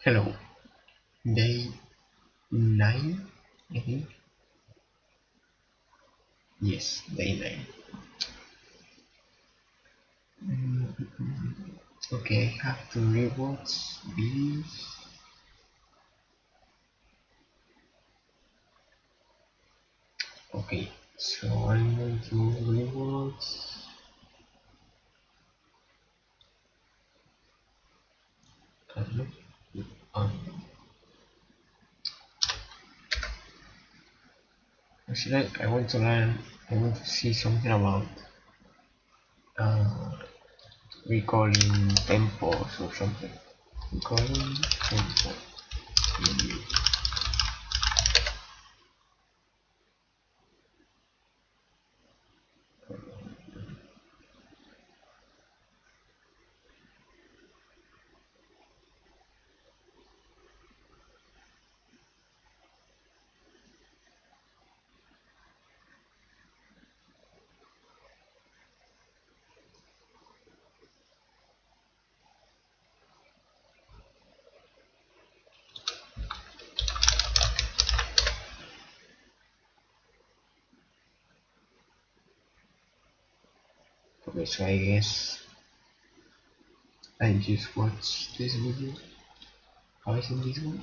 Hello, day 9, I think. Yes, day 9. Okay, I have to rewatch these. Okay, so I'm going to rewatch. Look, um, actually, I want to learn. I want to see something about uh, recalling tempos or something. Recalling tempo. Maybe. Okay, so I guess I just watch this video. How is in this one?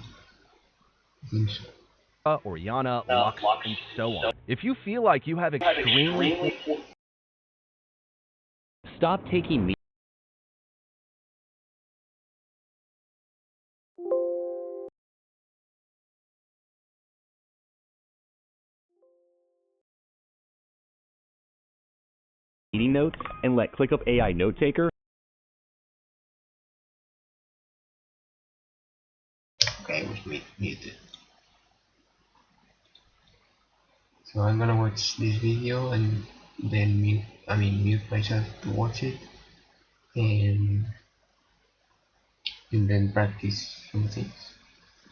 I think so. Oriana, Lux, and so on. If you feel like you have extremely stop taking meeting notes and let ClickUp AI Note Taker. Okay, I was muted. So I'm gonna watch this video and then mute myself to watch it and then practice some things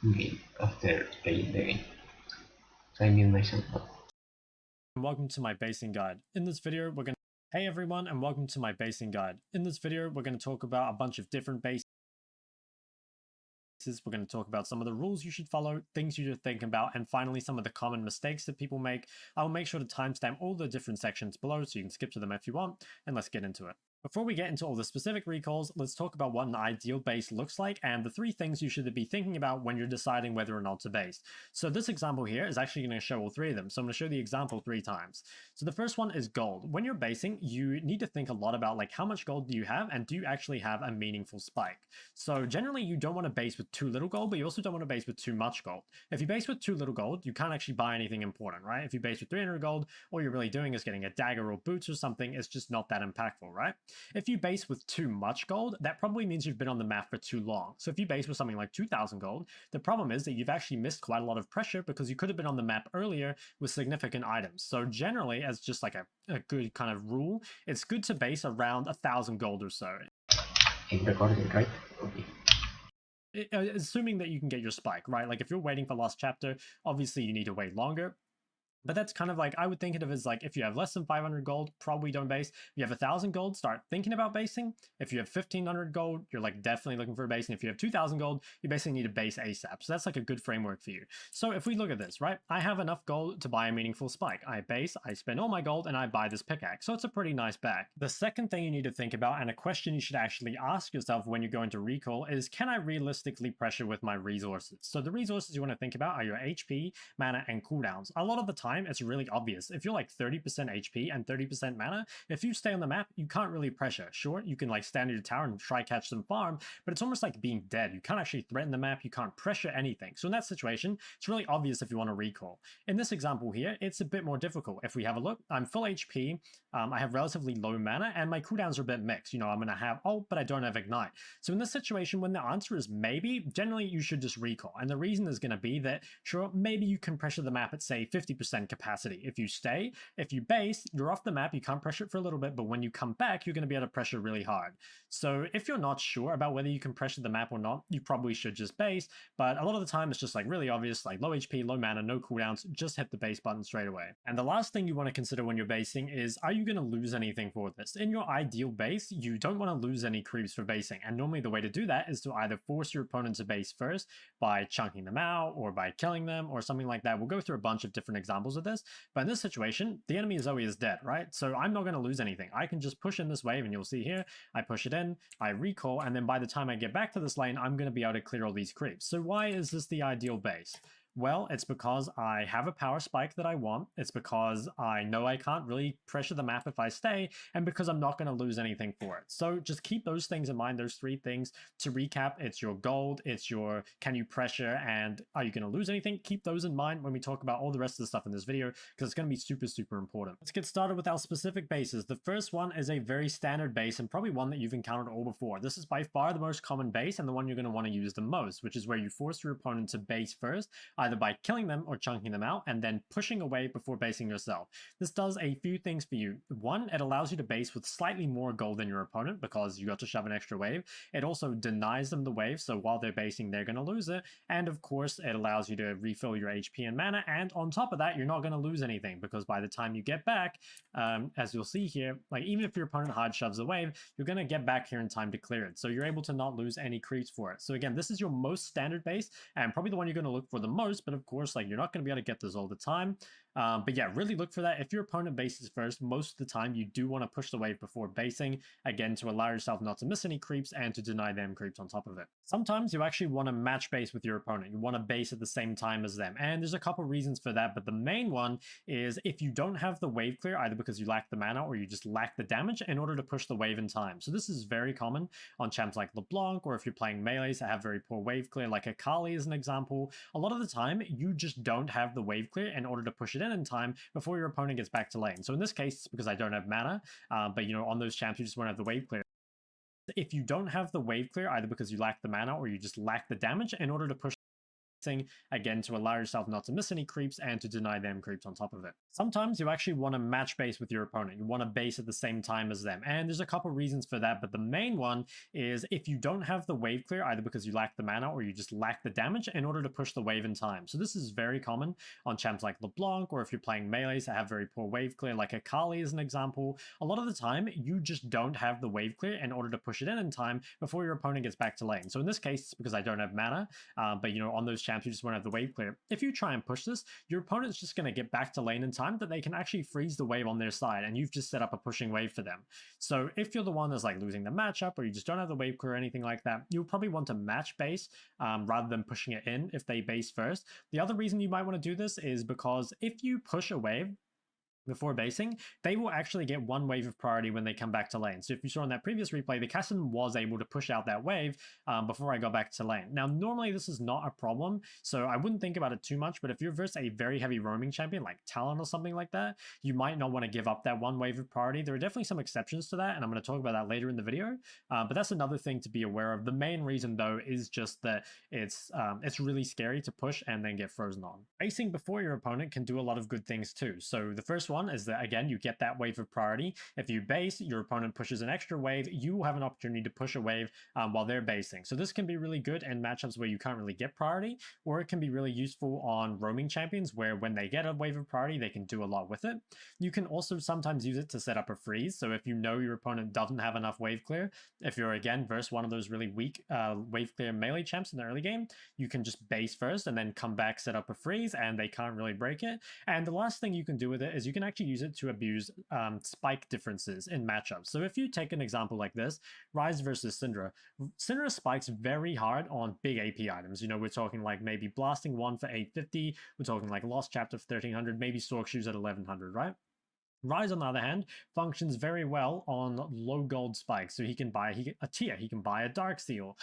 in game after playing the game. So I mute myself now. Welcome to my basing guide. In this video, we're going to Hey everyone, and welcome to my basing guide. In this video, we're going to talk about a bunch of different bases. We're going to talk about some of the rules you should follow, things you should think about, and finally some of the common mistakes that people make. I will make sure to timestamp all the different sections below so you can skip to them if you want, and let's get into it. Before we get into all the specific recalls, let's talk about what an ideal base looks like and the 3 things you should be thinking about when you're deciding whether or not to base. So this example here is actually going to show all 3 of them. So I'm going to show the example 3 times. So the first one is gold. When you're basing, you need to think a lot about like how much gold do you have and do you actually have a meaningful spike. So generally you don't want to base with too little gold, but you also don't want to base with too much gold. If you base with too little gold, you can't actually buy anything important, right? If you base with 300 gold, all you're really doing is getting a dagger or boots or something. It's just not that impactful, right? If you base with too much gold, that probably means you've been on the map for too long. So if you base with something like 2000 gold, the problem is that you've actually missed quite a lot of pressure because you could have been on the map earlier with significant items. So generally, as just like a good kind of rule, it's good to base around 1000 gold or so. I'm recording, right? Okay. Assuming that you can get your spike, right? Like if you're waiting for Lost Chapter, obviously you need to wait longer. But that's kind of like, I would think of it as like, if you have less than 500 gold, probably don't base. If you have 1000 gold, start thinking about basing. If you have 1500 gold, you're like definitely looking for a base. And if you have 2000 gold, you basically need a base ASAP. So that's like a good framework for you. So if we look at this, right, I have enough gold to buy a meaningful spike. I base, I spend all my gold, and I buy this pickaxe. So it's a pretty nice bag. The second thing you need to think about, and a question you should actually ask yourself when you're going to recall, is can I realistically pressure with my resources? So the resources you want to think about are your HP, mana, and cooldowns. A lot of the time, it's really obvious. If you're like 30% HP and 30% mana, if you stay on the map, you can't really pressure. Sure, you can like stand in your tower and try catch some farm, but it's almost like being dead. You can't actually threaten the map, you can't pressure anything. So in that situation, it's really obvious if you want to recall. In this example here, it's a bit more difficult. If we have a look, I'm full HP, I have relatively low mana, and my cooldowns are a bit mixed. You know, I'm going to have ult, but I don't have ignite. So in this situation, when the answer is maybe, generally you should just recall. And the reason is going to be that, sure, maybe you can pressure the map at say 50% 100% capacity. If you stay, if you base, you're off the map, you can't pressure it for a little bit, but when you come back, you're going to be able to pressure really hard. So if you're not sure about whether you can pressure the map or not, you probably should just base, but a lot of the time it's just like really obvious, like low HP, low mana, no cooldowns, just hit the base button straight away. And the last thing you want to consider when you're basing is, are you going to lose anything for this? In your ideal base, you don't want to lose any creeps for basing, and normally the way to do that is to either force your opponent to base first by chunking them out or by killing them or something like that. We'll go through a bunch of different examples of this, but in this situation, the enemy is always dead, right? So I'm not going to lose anything. I can just push in this wave, and you'll see here, I push it in, I recall, and then by the time I get back to this lane, I'm going to be able to clear all these creeps. So why is this the ideal base? Well, it's because I have a power spike that I want. It's because I know I can't really pressure the map if I stay, and because I'm not going to lose anything for it. So just keep those things in mind, those three things. To recap, it's your gold, it's your can you pressure, and are you going to lose anything? Keep those in mind when we talk about all the rest of the stuff in this video, because it's going to be super, super important. Let's get started with our specific bases. The first one is a very standard base, and probably one that you've encountered all before. This is by far the most common base, and the one you're going to want to use the most, which is where you force your opponent to base first, either by killing them or chunking them out, and then pushing away before basing yourself. This does a few things for you. One, it allows you to base with slightly more gold than your opponent because you got to shove an extra wave. It also denies them the wave, so while they're basing, they're going to lose it. And of course, it allows you to refill your HP and mana, and on top of that, you're not going to lose anything because by the time you get back, as you'll see here, like even if your opponent hard shoves a wave, you're going to get back here in time to clear it. So you're able to not lose any creeps for it. So again, this is your most standard base and probably the one you're going to look for the most, but of course, like you're not going to be able to get this all the time. But yeah, really look for that. If your opponent bases first, most of the time you do want to push the wave before basing, again, to allow yourself not to miss any creeps and to deny them creeps on top of it. Sometimes you actually want to match base with your opponent. You want to base at the same time as them. And there's a couple reasons for that, but the main one is if you don't have the wave clear, either because you lack the mana or you just lack the damage in order to push the wave in time. So this is very common on champs like LeBlanc, or if you're playing melees that have very poor wave clear, like Akali is an example. A lot of the time, you just don't have the wave clear in order to push it in time before your opponent gets back to lane. So in this case, it's because I don't have mana, but you know, on those champs, you just won't have the wave clear. If you don't have the wave clear, either because you lack the mana or you just lack the damage in order to push again to allow yourself not to miss any creeps and to deny them creeps on top of it. Sometimes you actually want to match base with your opponent. You want to base at the same time as them, and there's a couple reasons for that, but the main one is if you don't have the wave clear, either because you lack the mana or you just lack the damage in order to push the wave in time. So this is very common on champs like LeBlanc, or if you're playing melees that have very poor wave clear, like Akali is an example. A lot of the time you just don't have the wave clear in order to push it in time before your opponent gets back to lane. So in this case, it's because I don't have mana, but you know, on those champs you just won't have the wave clear. If you try and push this, your opponent's just going to get back to lane in time that they can actually freeze the wave on their side, and you've just set up a pushing wave for them. So if you're the one that's like losing the matchup, or you just don't have the wave clear or anything like that, you'll probably want to match base rather than pushing it in if they base first. The other reason you might want to do this is because if you push a wave before basing, they will actually get one wave of priority when they come back to lane. So if you saw in that previous replay, the Kassadin was able to push out that wave before I got back to lane. Now, normally this is not a problem, so I wouldn't think about it too much, but if you're versus a very heavy roaming champion like Talon or something like that, you might not want to give up that one wave of priority. There are definitely some exceptions to that, and I'm going to talk about that later in the video, but that's another thing to be aware of. The main reason, though, is just that it's really scary to push and then get frozen on. Basing before your opponent can do a lot of good things too. So the first one is that, again, you get that wave of priority. If you base, your opponent pushes an extra wave, you will have an opportunity to push a wave while they're basing. So this can be really good in matchups where you can't really get priority, or it can be really useful on roaming champions where when they get a wave of priority, they can do a lot with it. You can also sometimes use it to set up a freeze. So if you know your opponent doesn't have enough wave clear, if you're again versus one of those really weak wave clear melee champs in the early game, you can just base first and then come back, set up a freeze, and they can't really break it. And the last thing you can do with it is you can actually use it to abuse spike differences in matchups. So if you take an example like this, Ryze versus Syndra. Syndra spikes very hard on big AP items. You know, we're talking like maybe Blasting 1 for 850, we're talking like Lost Chapter for 1300, maybe Stork Shoes at 1100, right? Ryze, on the other hand, functions very well on low gold spikes. So he can buy a tier, he can buy a Dark Seal,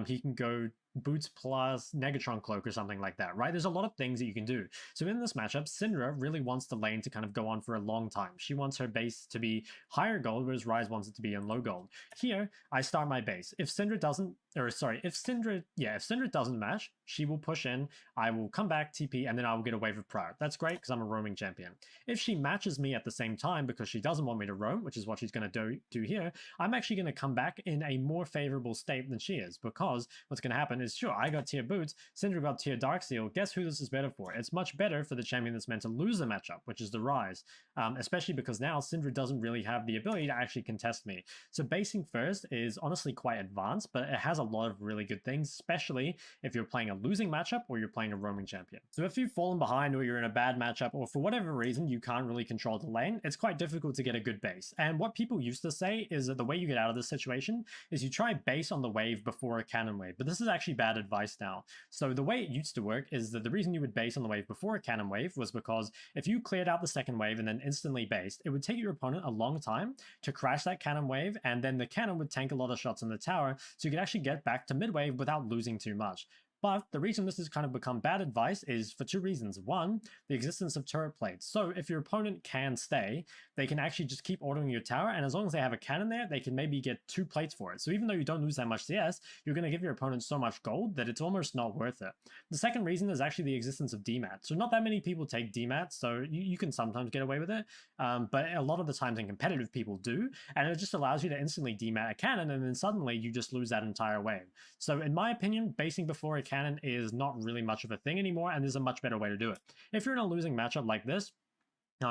he can go boots plus Negatron Cloak or something like that, right? There's a lot of things that you can do. So in this matchup, Syndra really wants the lane to kind of go on for a long time. She wants her base to be higher gold, whereas Ryze wants it to be in low gold. Here, I start my base. If Syndra doesn't, or sorry, if Syndra doesn't match, she will push in, I will come back, TP, and then I will get a wave of prior. That's great because I'm a roaming champion. If she matches me at the same time because she doesn't want me to roam, which is what she's going to do here, I'm actually going to come back in a more favorable state than she is, because what's going to happen is, sure, I got tier boots, Syndra got tier Darksteel. Guess who this is better for? It's much better for the champion that's meant to lose a matchup, which is the Ryze, especially because now Syndra doesn't really have the ability to actually contest me. So basing first is honestly quite advanced, but it has a lot of really good things, especially if you're playing a losing matchup or you're playing a roaming champion. So if you've fallen behind or you're in a bad matchup or for whatever reason you can't really control the lane, it's quite difficult to get a good base. And what people used to say is that the way you get out of this situation is you try base on the wave before a cannon wave, but this is actually bad advice now. So the way it used to work is that the reason you would base on the wave before a cannon wave was because if you cleared out the second wave and then instantly based, it would take your opponent a long time to crash that cannon wave, and then the cannon would tank a lot of shots in the tower, so you could actually get back to mid wave without losing too much. But the reason this has kind of become bad advice is for two reasons. One, the existence of turret plates. So if your opponent can stay, they can actually just keep ordering your tower, and as long as they have a cannon there, they can maybe get 2 plates for it. So even though you don't lose that much CS, you're going to give your opponent so much gold that it's almost not worth it. The second reason is actually the existence of DMAT. So not that many people take DMAT, so you can sometimes get away with it, but a lot of the times in competitive people do, and it just allows you to instantly DMAT a cannon, and then suddenly you just lose that entire wave. So in my opinion, basing before a cannon is not really much of a thing anymore, and there's a much better way to do it. If you're in a losing matchup like this,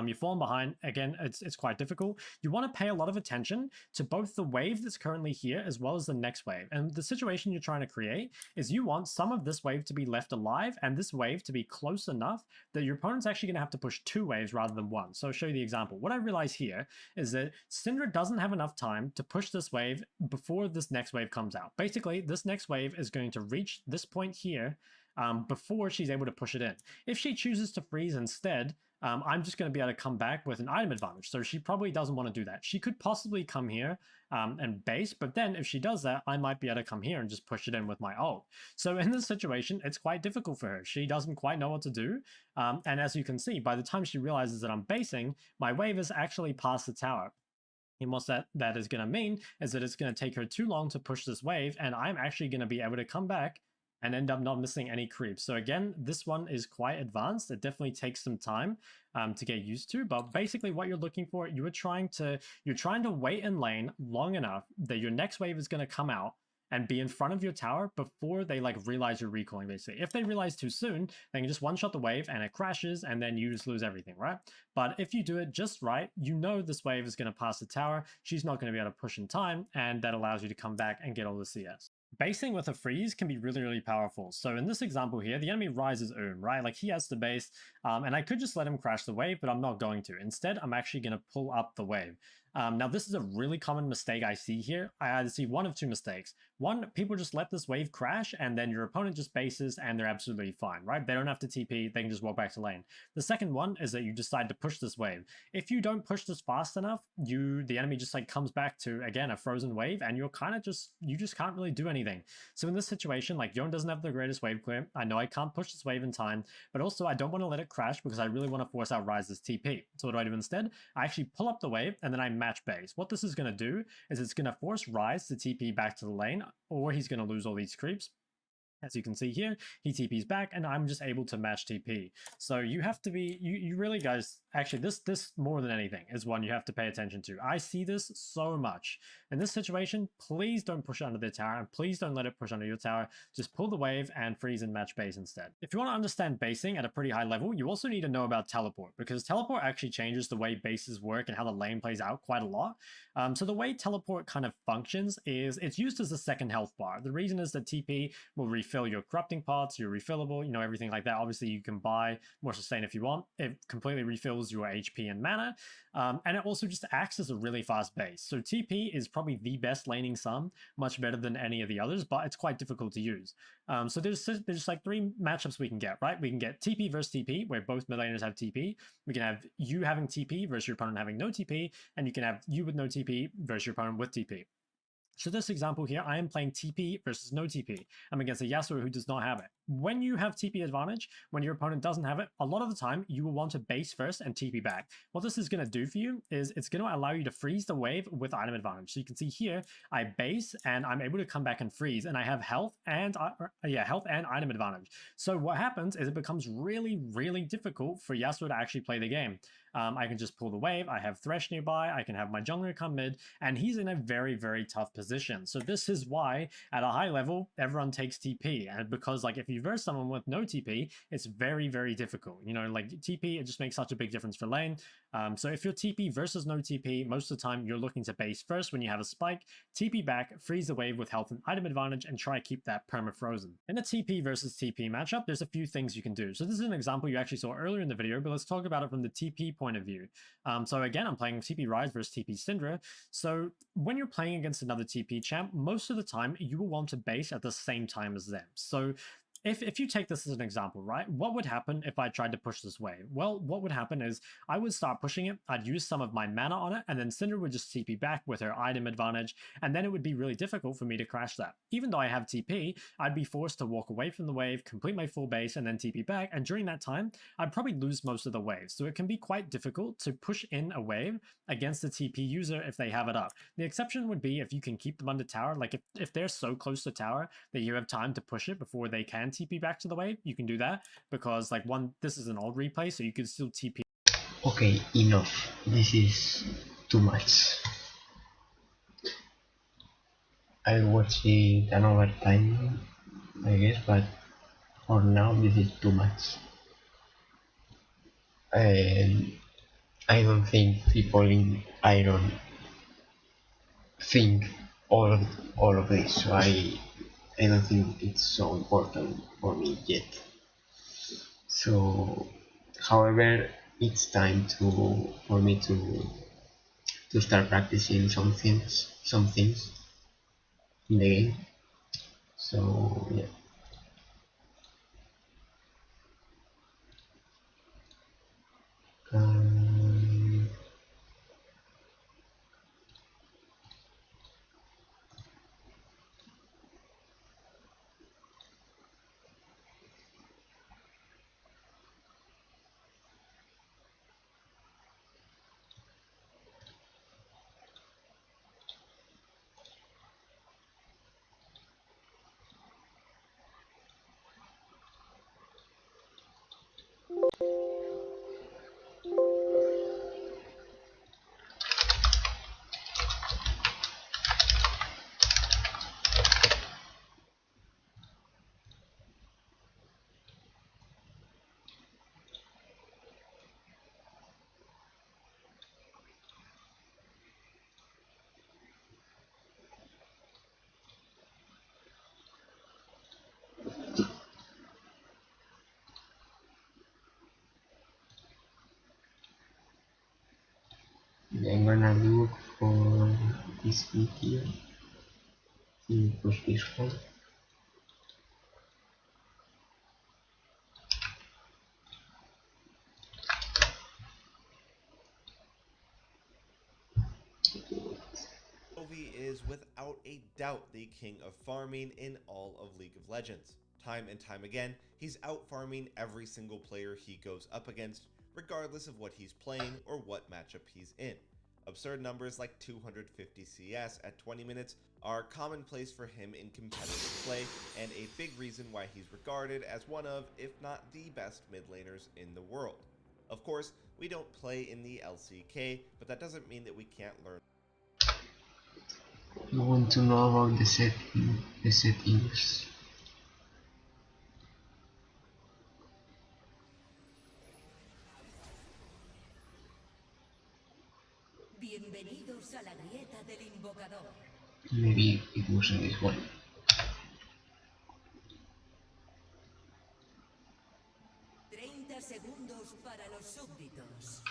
you've fallen behind, again, it's quite difficult. You want to pay a lot of attention to both the wave that's currently here as well as the next wave. And the situation you're trying to create is you want some of this wave to be left alive and this wave to be close enough that your opponent's actually going to have to push 2 waves rather than 1. So I'll show you the example. What I realize here is that Syndra doesn't have enough time to push this wave before this next wave comes out. Basically, this next wave is going to reach this point here before she's able to push it in. If she chooses to freeze instead, I'm just going to be able to come back with an item advantage. So she probably doesn't want to do that. She could possibly come here and base, but then if she does that, I might be able to come here and just push it in with my ult. So in this situation, it's quite difficult for her. She doesn't quite know what to do. And as you can see, by the time she realizes that I'm basing, my wave is actually past the tower. And what that is going to mean is that it's going to take her too long to push this wave, and I'm actually going to be able to come back and end up not missing any creeps. So again, this one is quite advanced. It definitely takes some time to get used to, but basically what you're looking for, you're trying to wait in lane long enough that your next wave is going to come out and be in front of your tower before they like realize you're recalling, basically. If they realize too soon, they can just one-shot the wave and it crashes and then you just lose everything, right? But if you do it just right, you know this wave is going to pass the tower, she's not going to be able to push in time, and that allows you to come back and get all the CS. Basing with a freeze can be really, really powerful. So in this example here, the enemy rises right? Like he has the base, and I could just let him crash the wave, but I'm not going to. Instead, I'm actually going to pull up the wave. Now, this is a really common mistake I see here. I either see one of two mistakes. One, people just let this wave crash, and then your opponent just bases, and they're absolutely fine, right? They don't have to TP, they can just walk back to lane. The second one is that you decide to push this wave. If you don't push this fast enough, the enemy just like comes back to, again, a frozen wave, and you're kind of you just can't really do anything. So in this situation, like Yone doesn't have the greatest wave clear. I know I can't push this wave in time, but also I don't want to let it crash because I really want to force out Ryze's TP. So what do I do instead? I actually pull up the wave, and then I match base. What this is going to do is it's going to force Ryze to TP back to the lane, or he's going to lose all these creeps. As you can see here, he TPs back, and I'm just able to match TP. So you have to be, you really guys, actually this more than anything is one you have to pay attention to. I see this so much. In this situation, please don't push under their tower, and please don't let it push under your tower. Just pull the wave and freeze and match base instead. If you want to understand basing at a pretty high level, you also need to know about teleport, because teleport actually changes the way bases work and how the lane plays out quite a lot. So the way teleport kind of functions is it's used as a second health bar. The reason is that TP will refill your corrupting pots, your refillable, everything like that. Obviously, you can buy more sustain if you want. It completely refills your HP and mana, and it also just acts as a really fast base. So TP is probably the best laning sum, much better than any of the others, but it's quite difficult to use. So there's like 3 matchups we can get, right? We can get TP versus TP, where both mid laners have TP. We can have you having TP versus your opponent having no TP, and you can have you with no TP versus your opponent with TP. So this example here, I am playing TP versus no TP. I'm against a Yasuo who does not have it. When you have TP advantage, when your opponent doesn't have it, a lot of the time you will want to base first and TP back. What this is going to do for you is it's going to allow you to freeze the wave with item advantage. So you can see here, I base and I'm able to come back and freeze, and I have health and item advantage. So what happens is it becomes really, really difficult for Yasuo to actually play the game. I can just pull the wave, I have Thresh nearby, I can have my jungler come mid, and he's in a very, very tough position. So this is why at a high level, everyone takes TP. And because like if you verse someone with no TP, it's very, very difficult. You know, like TP, it just makes such a big difference for lane. So if you're TP versus no TP, most of the time you're looking to base first when you have a spike, TP back, freeze the wave with health and item advantage, and try to keep that perma frozen. In a TP versus TP matchup, there's a few things you can do. So this is an example you actually saw earlier in the video, but let's talk about it from the TP point of view. So again, I'm playing TP Ryze versus TP Syndra. So when you're playing against another TP champ, most of the time you will want to base at the same time as them. So if you take this as an example, right, what would happen if I tried to push this wave? Well, what would happen is I would start pushing it, I'd use some of my mana on it, and then Syndra would just TP back with her item advantage, and then it would be really difficult for me to crash that. Even though I have TP, I'd be forced to walk away from the wave, complete my full base, and then TP back, and during that time, I'd probably lose most of the waves. So it can be quite difficult to push in a wave against the TP user if they have it up. The exception would be if you can keep them under tower, like if they're so close to tower that you have time to push it before they can TP back to the wave, you can do that, because like this is an old replay, so you can still TP. Okay, enough. This is too much. I'll watch it another time, I guess, but for now this is too much. And I don't think people in Iron think all of this, so I don't think it's so important for me yet. So, however, it's time for me to start practicing some things in the game. So yeah. Um, I'm gonna look for this video. Push this one. Chovy is without a doubt the king of farming in all of League of Legends. Time and time again, he's out farming every single player he goes up against, regardless of what he's playing or what matchup he's in. Absurd numbers like 250 CS at 20 minutes are commonplace for him in competitive play, and a big reason why he's regarded as one of, if not the best mid laners in the world. Of course, we don't play in the LCK, but that doesn't mean that we can't learn. You want to know about the settings? Bienvenidos a la grieta del invocador. Maybe it was in this one. 30 segundos para los súbditos.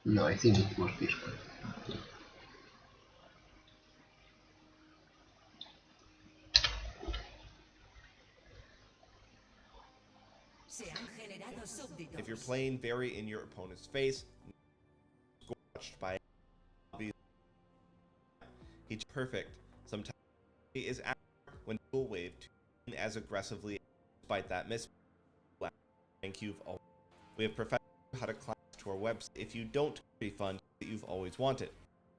No, I think it was this one. Se han generado súbditos. If you're playing very in your opponent's face, scorched by he's perfect. Sometimes he is out when dual wave as aggressively despite that miss. Thank you all. We have perfected how to climb to our website if you don't refund that you've always wanted.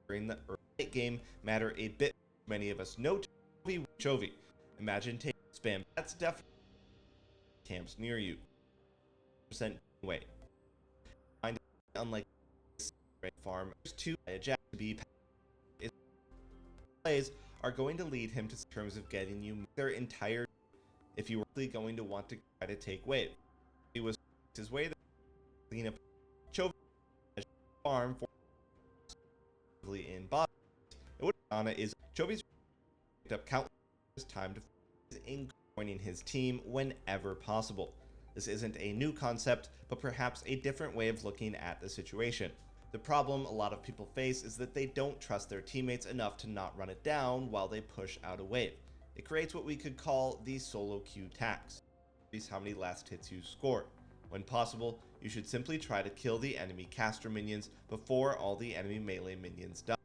During the early game matter a bit. Many of us know Chovy. Imagine taking spam. That's definitely camps near you. Percent way. Unlike farm, there's two a jack to be plays are going to lead him to terms of getting you their entire. If you were really going to want to try to take wave, he was his way. Clean up Chovy farm for in bot. What Anna is Chovy's picked up countless time to in joining his team whenever possible. This isn't a new concept, but perhaps a different way of looking at the situation. The problem a lot of people face is that they don't trust their teammates enough to not run it down while they push out a wave. It creates what we could call the solo queue tax. Increase how many last hits you score. When possible, you should simply try to kill the enemy caster minions before all the enemy melee minions die.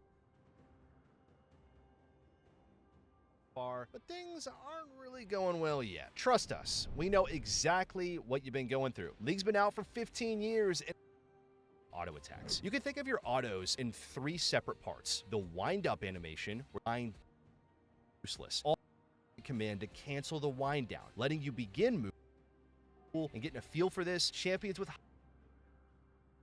But things aren't really going well yet. Trust us, we know exactly what you've been going through. League's been out for 15 years and auto attacks. You can think of your autos in 3 separate parts. The wind up animation, wind useless. All command to cancel the wind down, letting you begin move and getting a feel for this. Champions with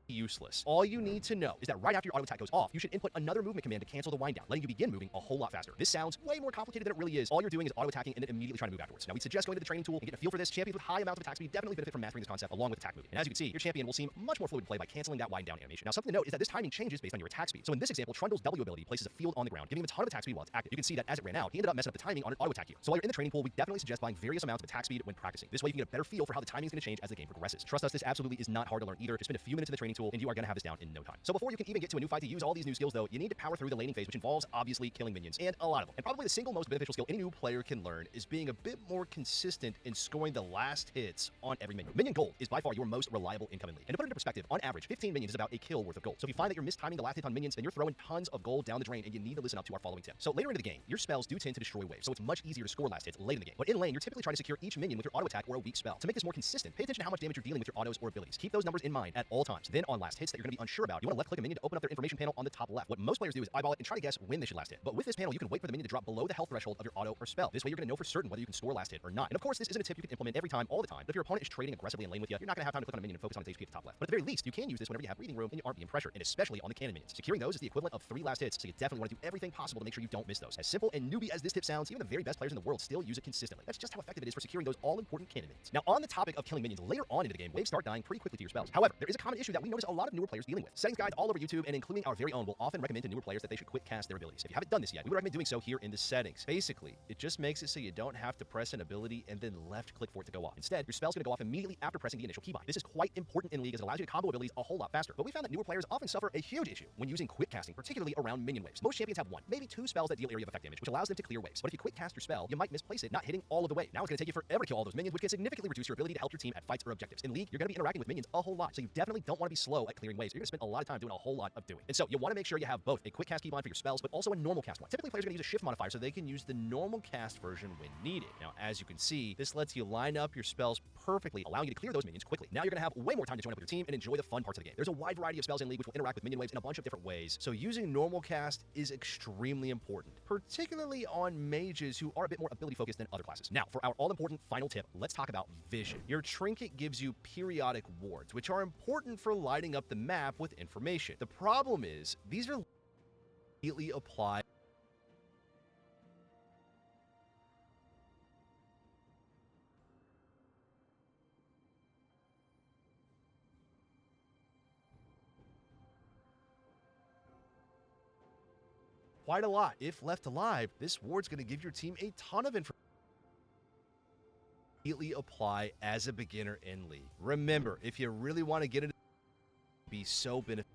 useless. All you need to know is that right after your auto attack goes off, you should input another movement command to cancel the wind down, letting you begin moving a whole lot faster. This sounds way more complicated than it really is. All you're doing is auto attacking and then immediately trying to move afterwards. Now, we suggest going to the training tool and getting a feel for this. Champions with high amounts of attack speed definitely benefit from mastering this concept along with attack moving. And as you can see, your champion will seem much more fluid to play by canceling that wind down animation. Now, something to note is that this timing changes based on your attack speed. So in this example, Trundle's W ability places a field on the ground, giving him a ton of attack speed while it's active. You can see that as it ran out, he ended up messing up the timing on an auto attack here. So while you're in the training pool, we definitely suggest buying various amounts of attack speed when practicing. This way you can get a better feel for how the timing is going to change as the game progresses. Trust us, this absolutely is not hard to learn either. Just spend a few minutes in the training tool and you are going to have this down in no time. So before you can even get to a new fight to use all these new skills though, you need to power through the laning phase, which involves obviously killing minions, and a lot of them. And probably the single most beneficial skill any new player can learn is being a bit more consistent in scoring the last hits on every minion. Minion gold is by far your most reliable income in league. And to put it into perspective, on average, 15 minions is about a kill worth of gold. So if you find that you're mistiming the last hit on minions, then you're throwing tons of gold down the drain, and you need to listen up to our following tip. So later into the game, your spells do tend to destroy waves, so it's much easier to score last hits late in the game. But in lane, you're typically trying to secure each minion with your auto attack or a weak spell. To make this more consistent, pay attention to how much damage you're dealing with your autos or abilities. Keep those numbers in mind at all times. Then on last hits that you're going to be unsure about, you want to left click a minion to open up their information panel on the top left. What most players do is eyeball it and try to guess when they should last hit. But with this panel, you can wait for the minion to drop below the health threshold of your auto or spell. This way you're going to know for certain whether you can score last hit or not. And of course, this isn't a tip you can implement every time, all the time. But if your opponent is trading aggressively in lane with you, you're not going to have time to click on a minion and focus on its HP at the top left. But at the very least, you can use this whenever you have breathing room and you aren't being pressured, and especially on the cannon minions. Securing those is the equivalent of 3 last hits, so you definitely want to do everything possible to make sure you don't miss those. As simple and newbie as this tip sounds, even the very best players in the world still use it consistently. That's just how effective it is for securing those all-important cannon minions. Now, on the topic of killing minions later on into the game, waves start dying pretty quickly to your spells. However, there is a common issue that we notice a lot of newer players dealing with. Settings guides all over YouTube and including our very own will often recommend to newer players that they should quick cast their abilities. If you haven't done this yet, we would recommend doing so here in the settings. Basically, it just makes it so you don't have to press an ability and then left click for it to go off. Instead, your spell's going to go off immediately after pressing the initial keybind. This is quite important in League as it allows you to combo abilities a whole lot faster. But we found that newer players often suffer a huge issue when using quick casting, particularly around minion waves. Most champions have 1, maybe 2 spells that deal area of effect damage, which allows them to clear waves. But if you quick cast your spell, you might misplace it, not hitting all of the wave. Now it's going to take you forever to kill all those minions, which can significantly reduce your ability to help your team at fights or objectives. In League, you're going to be interacting with minions a whole lot, so you definitely don't want to be slow at clearing waves. You're going to spend a lot of time doing a whole lot of doing. And so you want to make sure you have both a quick cast keybind for your spells, but also a normal cast one. Typically, players are going to use a shift modifier so they can use the normal cast version when needed. Now, as you can see, this lets you line up your spells perfectly, allowing you to clear those minions quickly. Now you're going to have way more time to join up with your team and enjoy the fun parts of the game. There's a wide variety of spells in League which will interact with minion waves in a bunch of different ways, so using normal cast is extremely important, particularly on mages who are a bit more ability focused than other classes. Now, for our all-important final tip, let's talk about vision. Your trinket gives you periodic wards, which are important for lighting up the map with information. The problem is, these are immediately applied quite a lot. If left alive, this ward's going to give your team a ton of information. Immediately apply as a beginner in League. Remember, if you really want to get it, be so beneficial.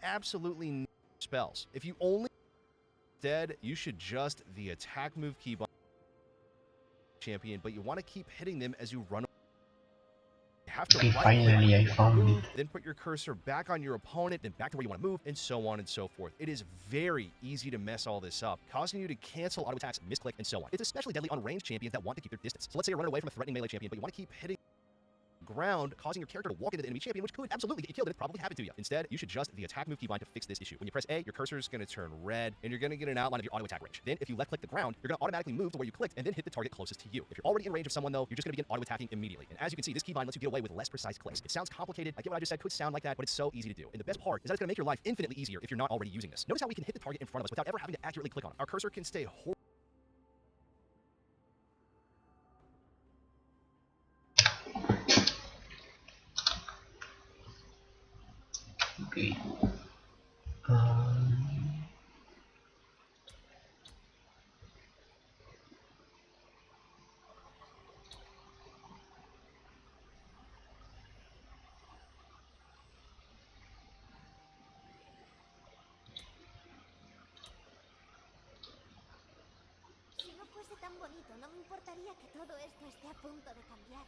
Absolutely no spells. If you only dead, you should just the attack move keybind champion, but you want to keep hitting them as you run. have to Okay, right-click finally I where you found move, it. then put your cursor back on your opponent, then back to where you want to move, and so on and so forth. It is very easy to mess all this up, causing you to cancel auto attacks, misclick, and so on. It's especially deadly on ranged champions that want to keep their distance. So let's say you're running away from a threatening melee champion, but you want to keep hitting ground, causing your character to walk into the enemy champion, which could absolutely get you killed, and it probably happened to you. Instead, you should adjust the attack move keybind to fix this issue. When you press A, your cursor is going to turn red, and you're going to get an outline of your auto attack range. Then, if you left-click the ground, you're going to automatically move to where you clicked, and then hit the target closest to you. If you're already in range of someone, though, you're just going to begin auto-attacking immediately. And as you can see, this keybind lets you get away with less precise clicks. It sounds complicated. I get what I just said could sound like that, but it's so easy to do. And the best part is that it's going to make your life infinitely easier if you're not already using this. Notice how we can hit the target in front of us without ever having to accurately click on it. Our cursor can stay Okay. Um, Si no fuese tan bonito, no me importaría que todo esto esté a punto de cambiar.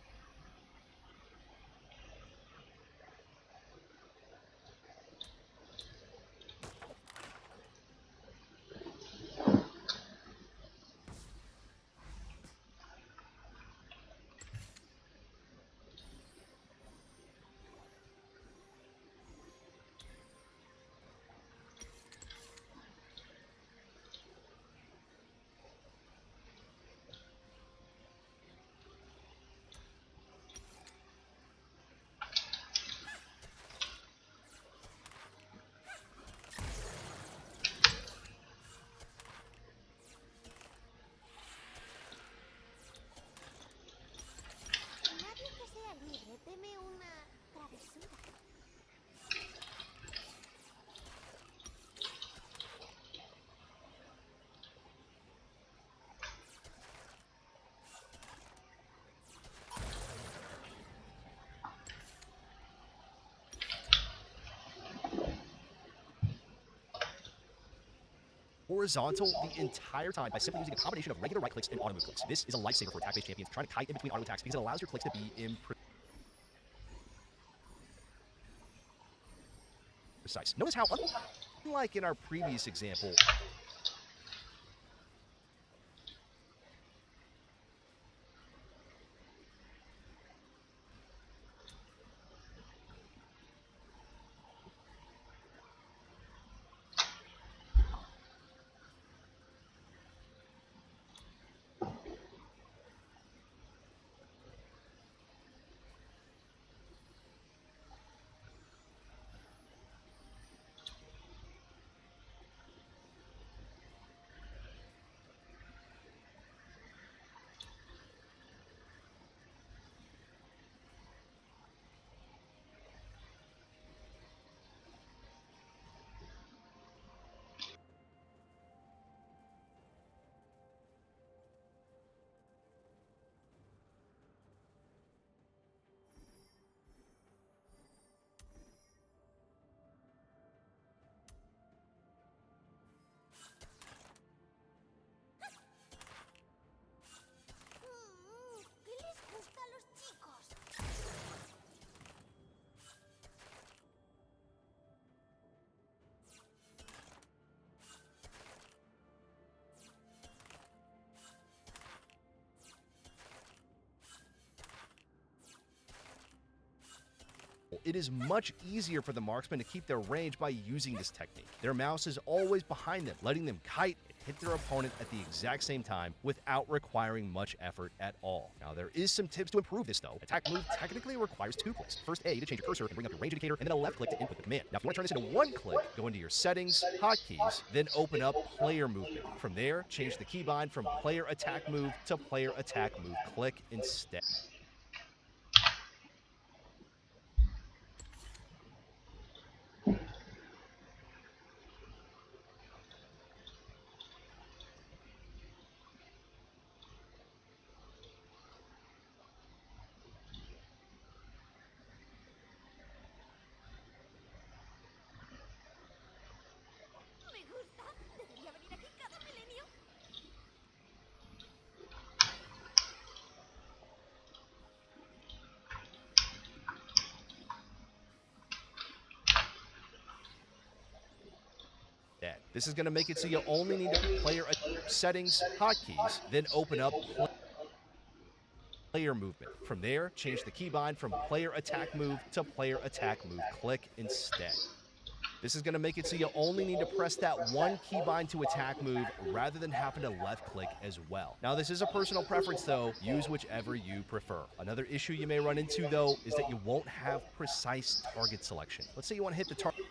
Nadie que sea libre teme una travesura. horizontal the entire time by simply using a combination of regular right clicks and auto move clicks. This is a lifesaver for attack-based champions trying to kite in between auto attacks because it allows your clicks to be precise. Notice how, unlike in our previous example, ¿Qué les gusta a los chicos? it is much easier for the marksman to keep their range by using this technique. Their mouse is always behind them, letting them kite and hit their opponent at the exact same time without requiring much effort at all. Now, there is some tips to improve this, though. Attack move technically requires 2 clicks. First A to change your cursor and bring up your range indicator, and then a left click to input the command. Now, if you want to turn this into 1 click, go into your settings, hotkeys, then open up player movement. From there, change the keybind from player attack move to player attack move click instead. Me gusta. Debería venir aquí cada milenio. This is going to make it so you only need to player settings, hotkeys, then open up player movement. From there, change the keybind from player attack move to player attack move click instead. This is going to make it so you only need to press that one keybind to attack move rather than having to left click as well. Now, this is a personal preference though. Use whichever you prefer. Another issue you may run into though is that you won't have precise target selection. Let's say you want to hit the target.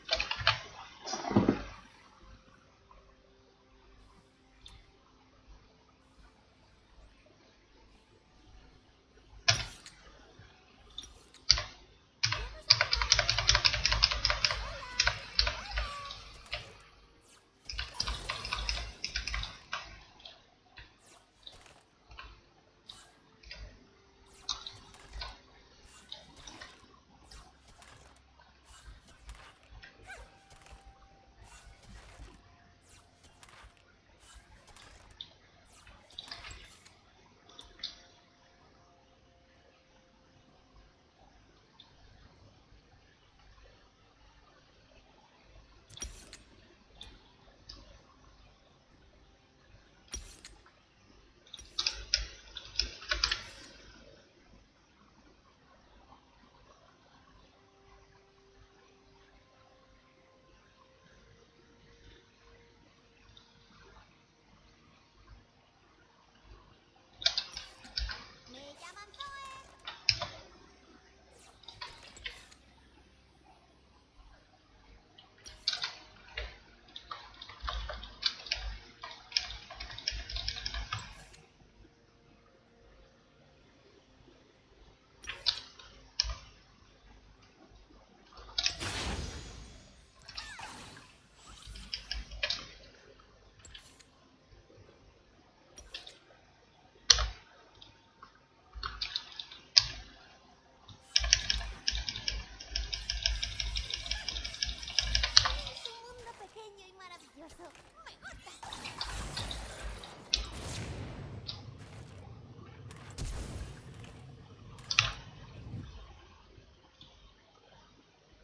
Me llaman Zoe. Es un mundo pequeño y maravilloso. Me gusta.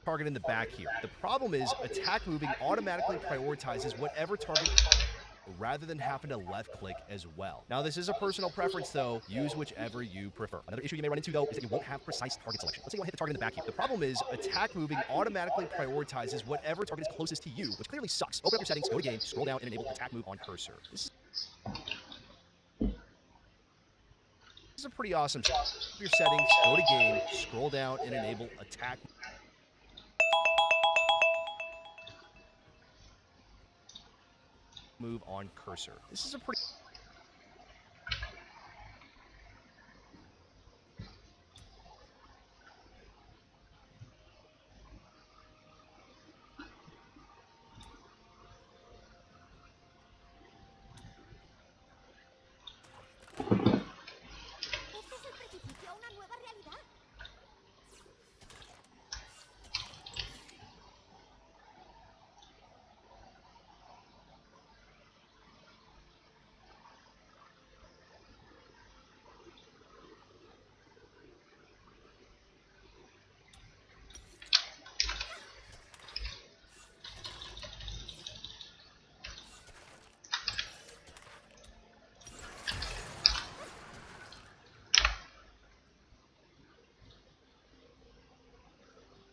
Target in the back here. The problem is attack moving automatically prioritizes whatever target rather than having to left click as well. Now, this is a personal preference though. Use whichever you prefer. Another issue you may run into though is that you won't have precise target selection. Let's say you want to hit the target in the back here. The problem is attack moving automatically prioritizes whatever target is closest to you, which clearly sucks. Open up your settings, go to game, scroll down, and enable attack move on cursor. This is a pretty awesome your settings, go to game, scroll down, and enable attack move on cursor. This is a pretty ¿Este es el precipicio a una nueva realidad?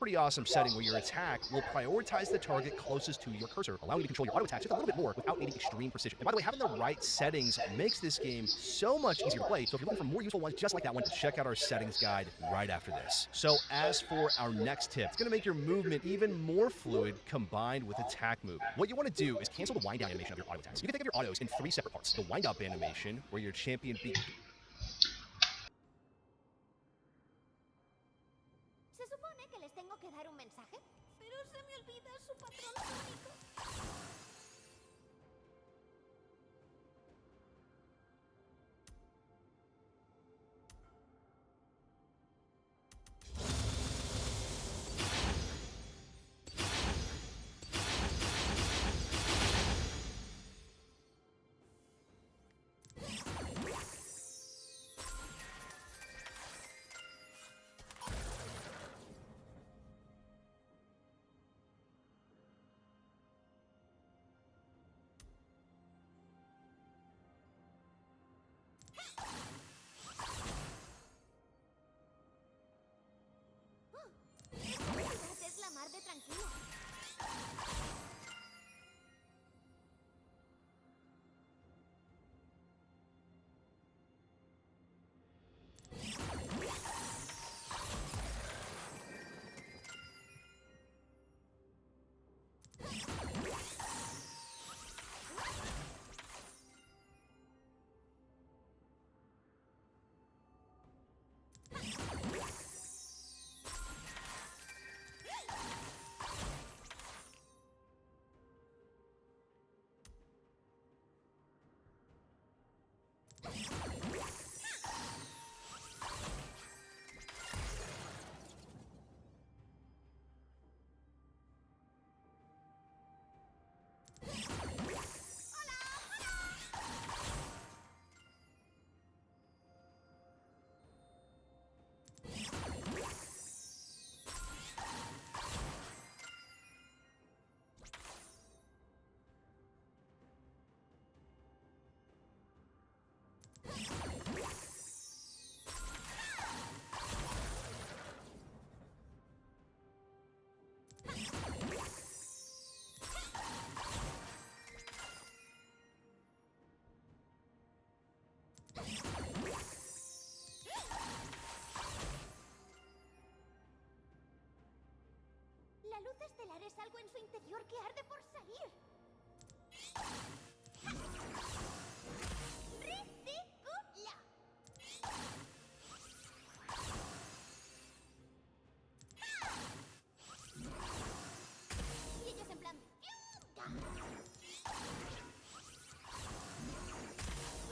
pretty awesome setting where your attack will prioritize the target closest to your cursor, allowing you to control your auto attacks just a little bit more without needing extreme precision. And by the way, having the right settings makes this game so much easier to play. So if you're looking for more useful ones just like that one, check out our settings guide right after this. So as for our next tip, it's going to make your movement even more fluid combined with attack movement. What you want to do is cancel the wind down animation of your auto attacks. You can think of your autos in 3 separate parts. The wind up animation, where your champion Se supone que les tengo que dar un mensaje, pero se me olvida su patrón sónico. Esta ciudad es la mar de tranquila. La luz estelar es algo en su interior que arde por salir. ¡Ridícula! Y ellos en plan...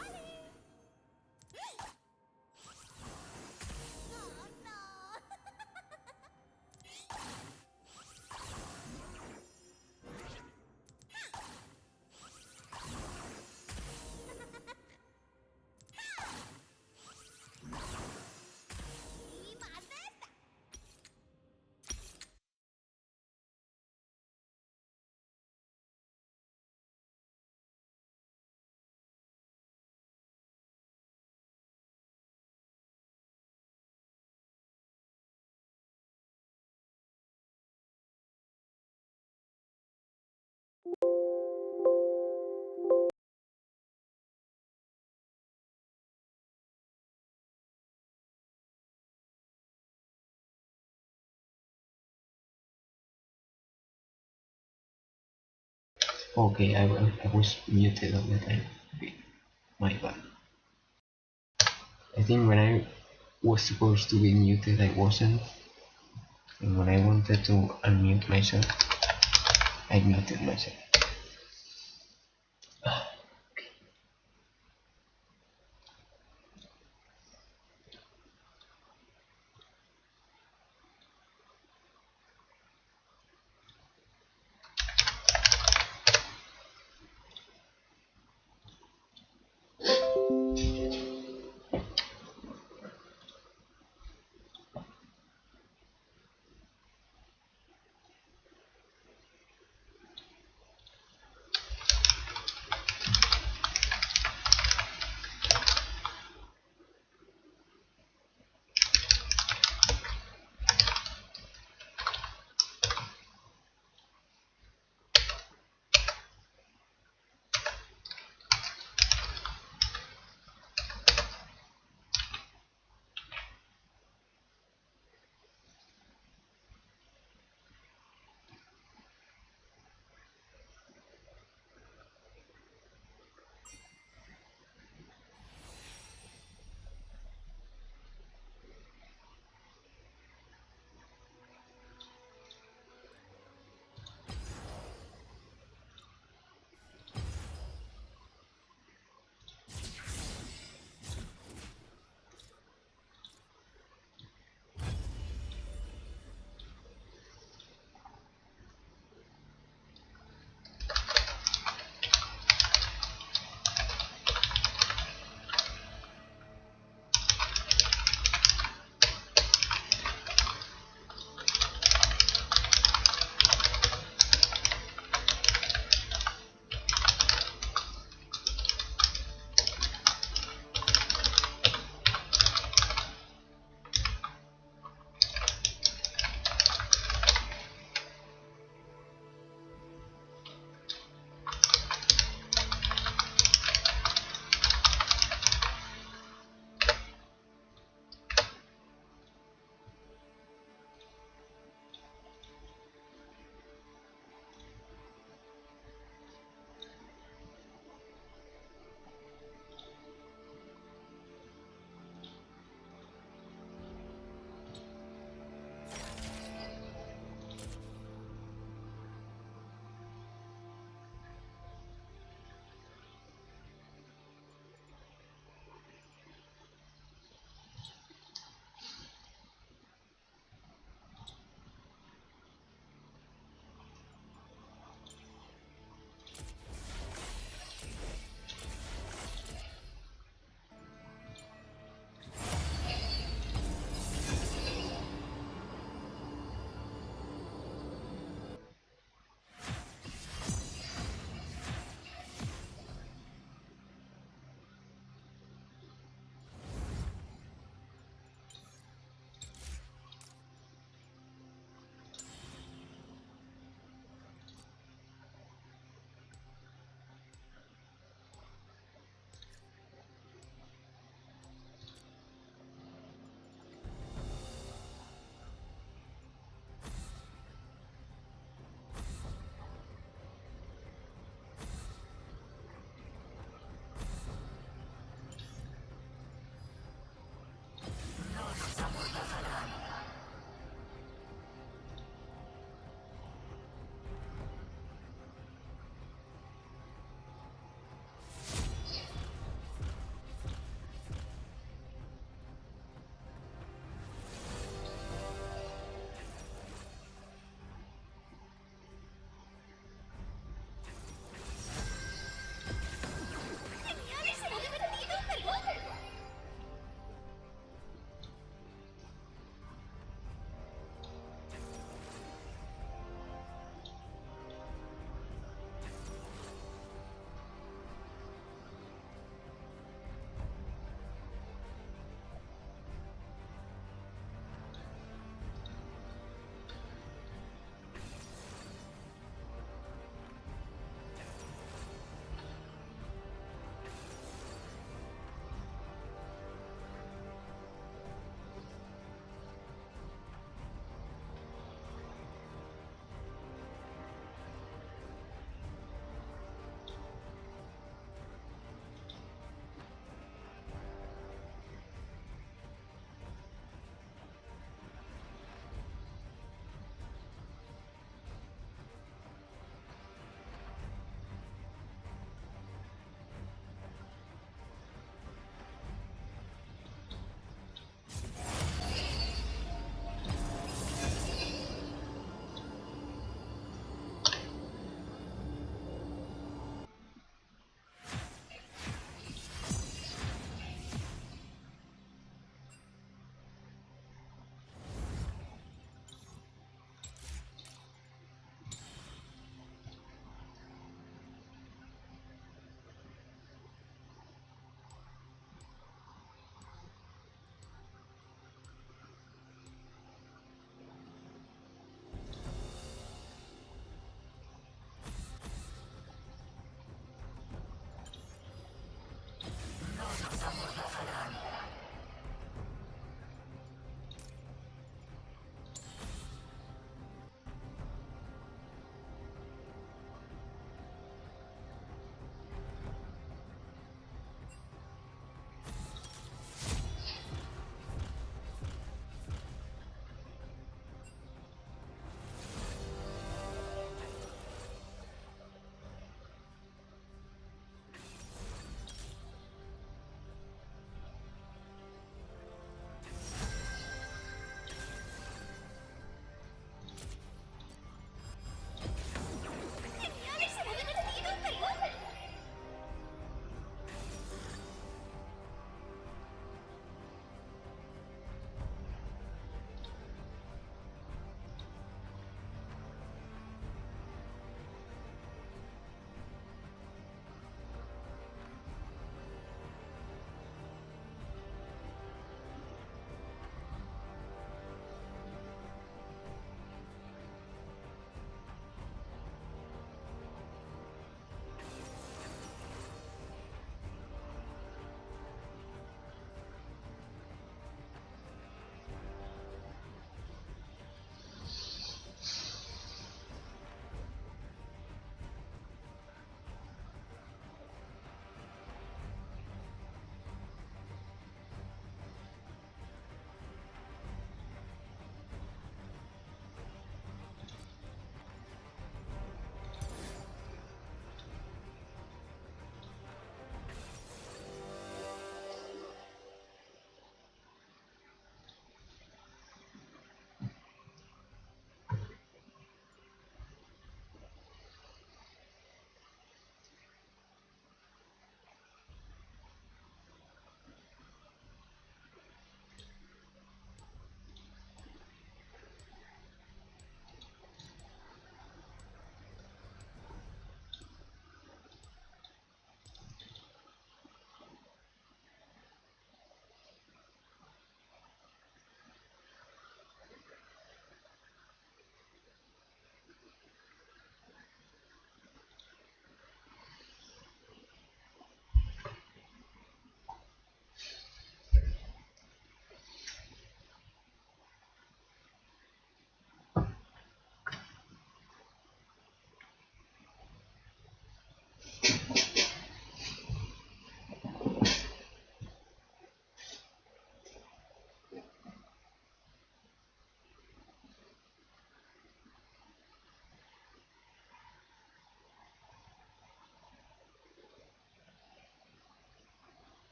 ¡Ale! ¡Oh, no! Y más de esta. Okay, I was muted all the time. Okay, my bad. I think when I was supposed to be muted, I wasn't. And when I wanted to unmute myself, I muted myself.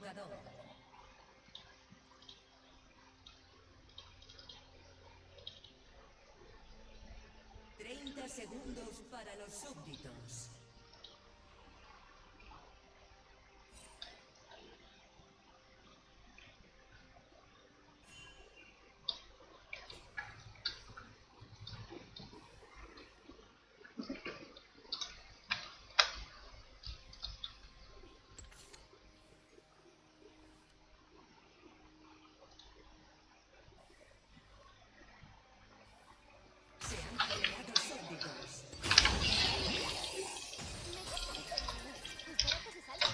jugador. 30 segundos para los súbditos. Se han creado súbditos. Espero que se salga.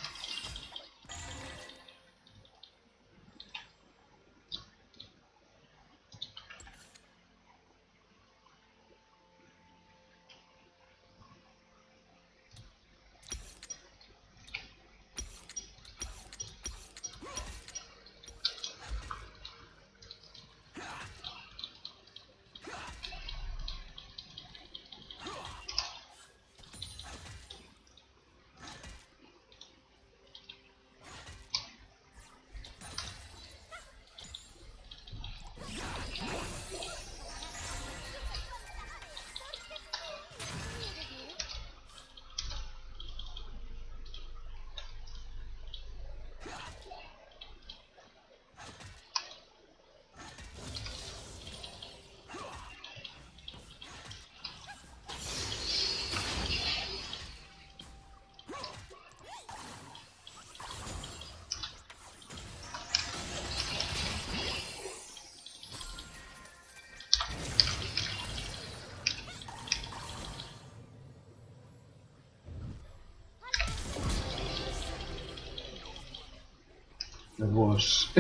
Vos.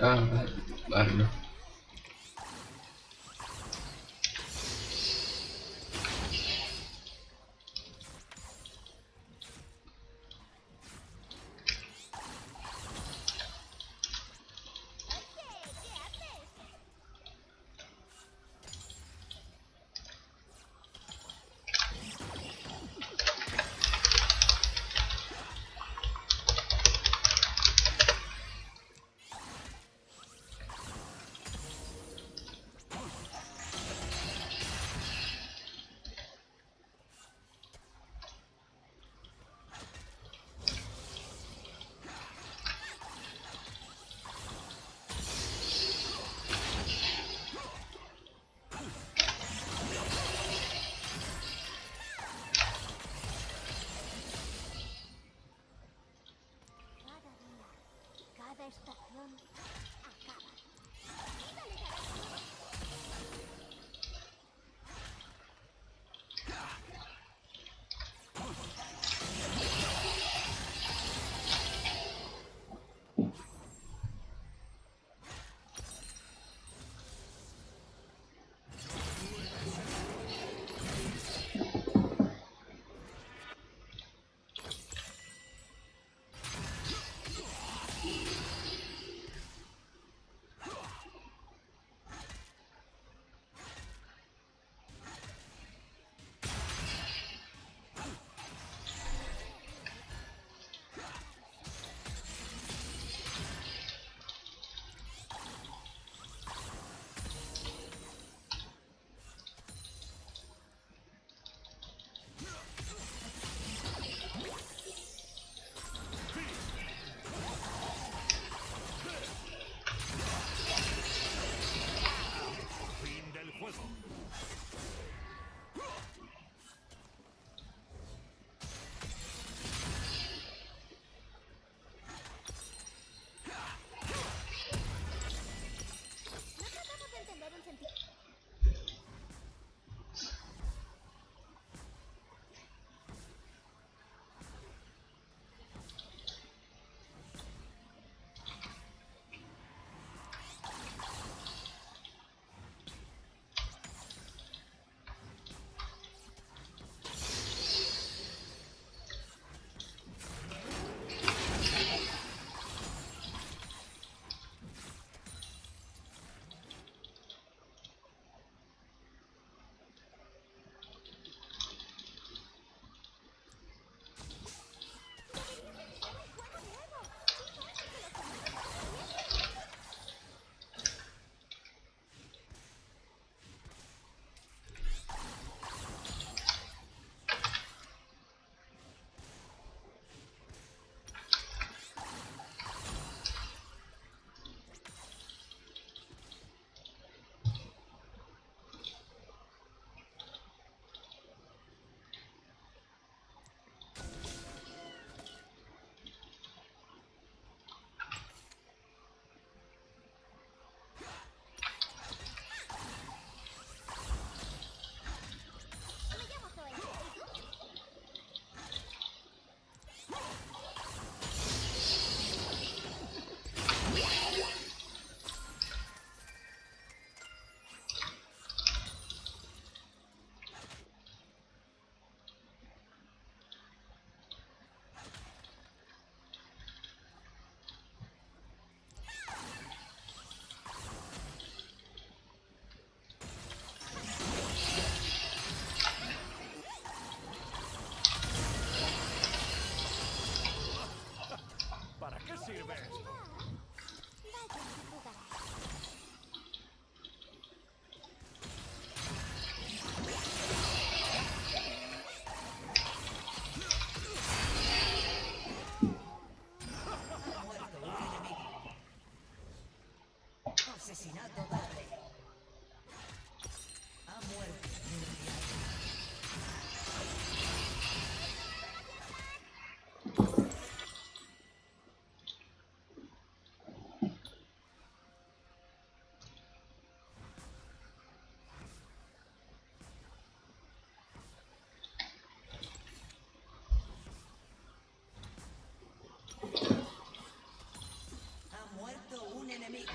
Ah, Barno. ¿Qué haces? Cada día, cada estación acaba. Vaya si jugarás. Asesinato doble. Ha muerto un aliado. Ha muerto un enemigo.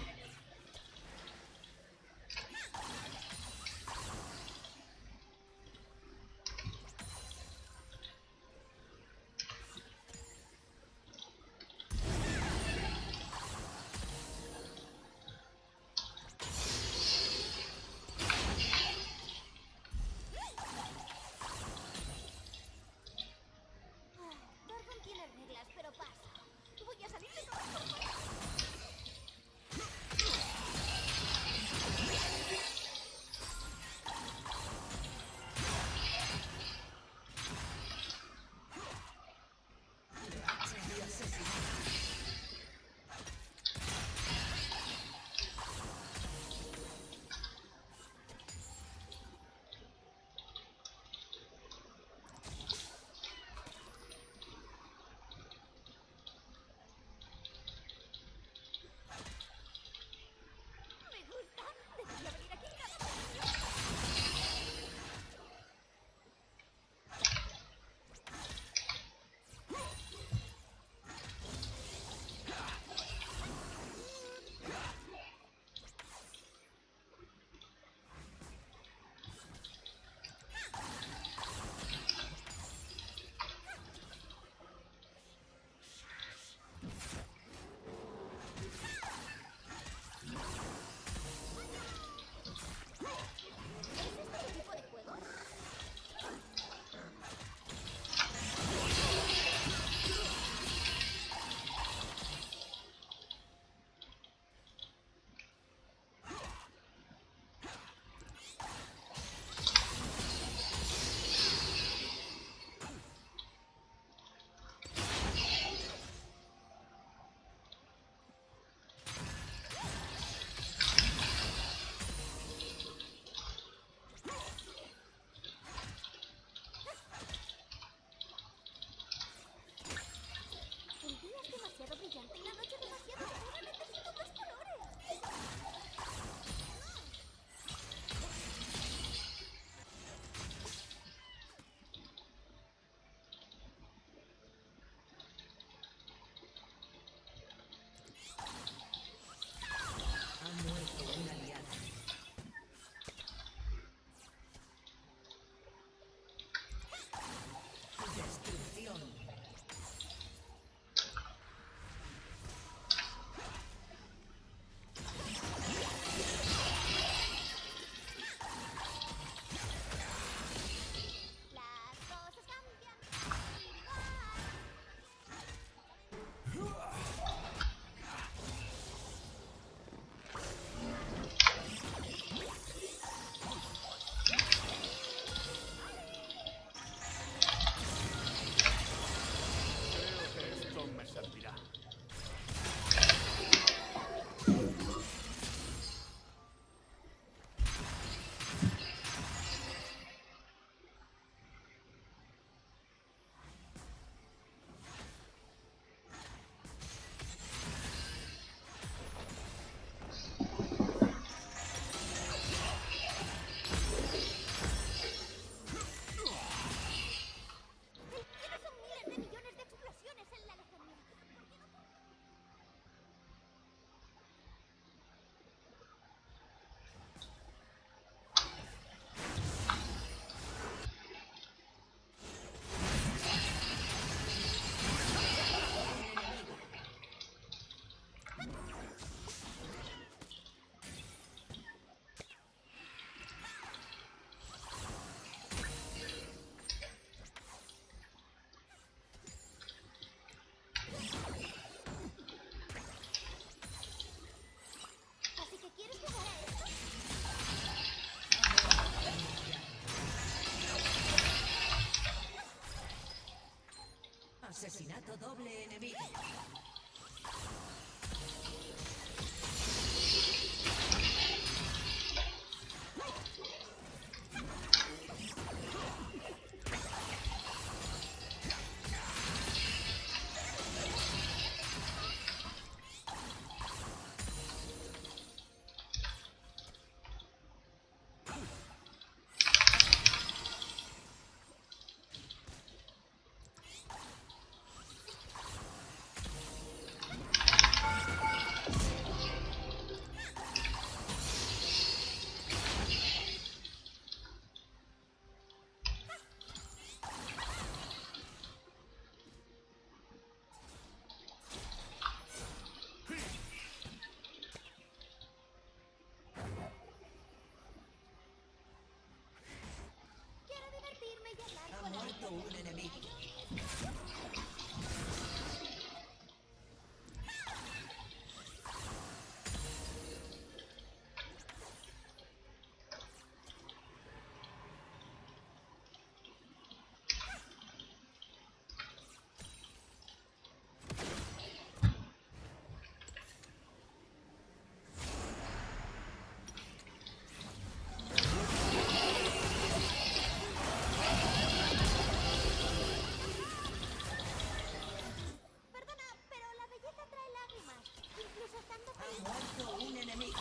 lágrimas, incluso estando Ha feliz. muerto un enemigo.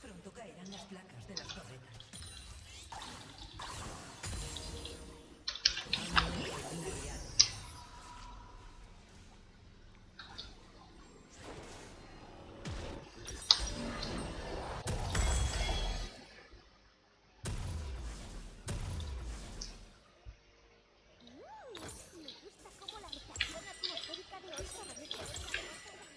Pronto caerán las placas de las torretas. Ha muerto un aliado. Me gusta cómo la reacción atmosférica de hoy favorece esta cosa.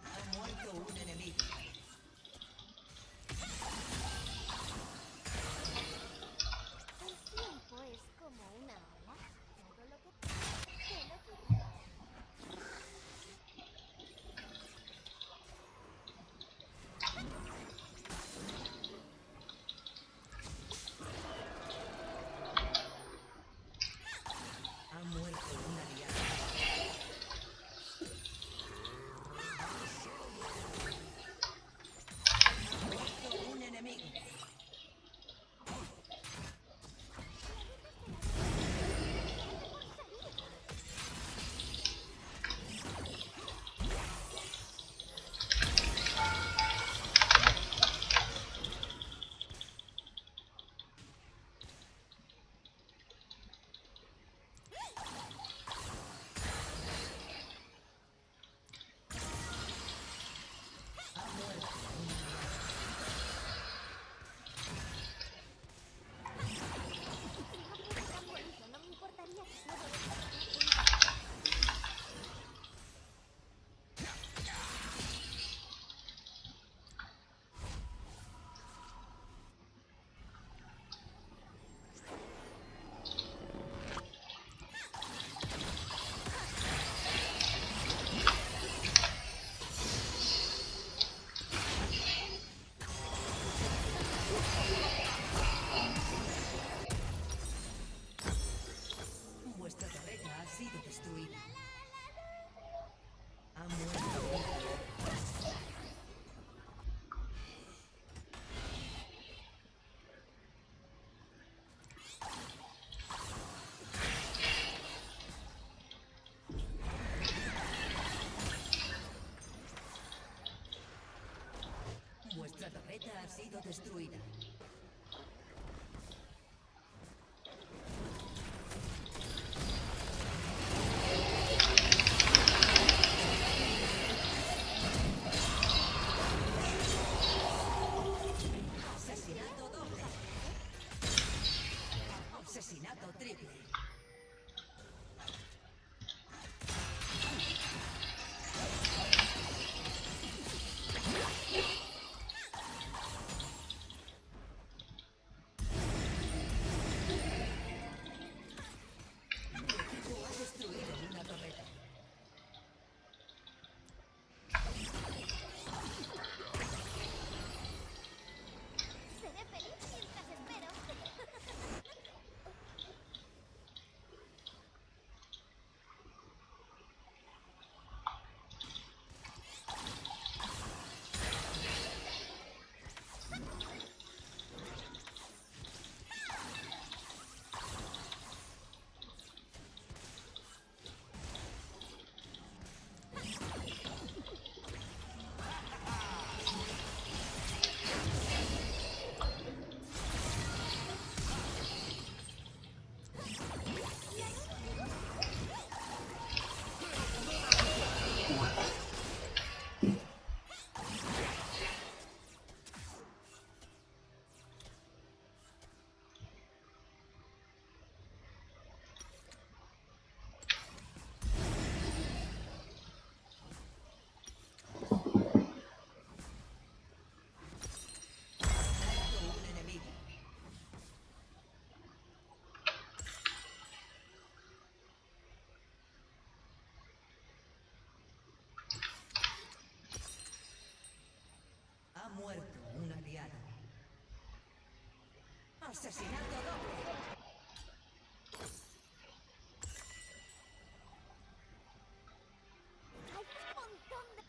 Ha muerto un enemigo. El tiempo es como una ola. Todo lo que te lo quita. Ha muerto un aliado. Ha muerto un enemigo. Tan bonito, no me importaría que todo Vuestra torreta ha sido destruida. Ha muerto un aliado. Vuestra torreta ha sido destruida. Asesinato doble. Asesinato triple. Tu equipo ha destruido una torreta. seré feliz mientras espero. Un enemigo. Ha muerto un aliado. Asesinato doble. Hay un montón de...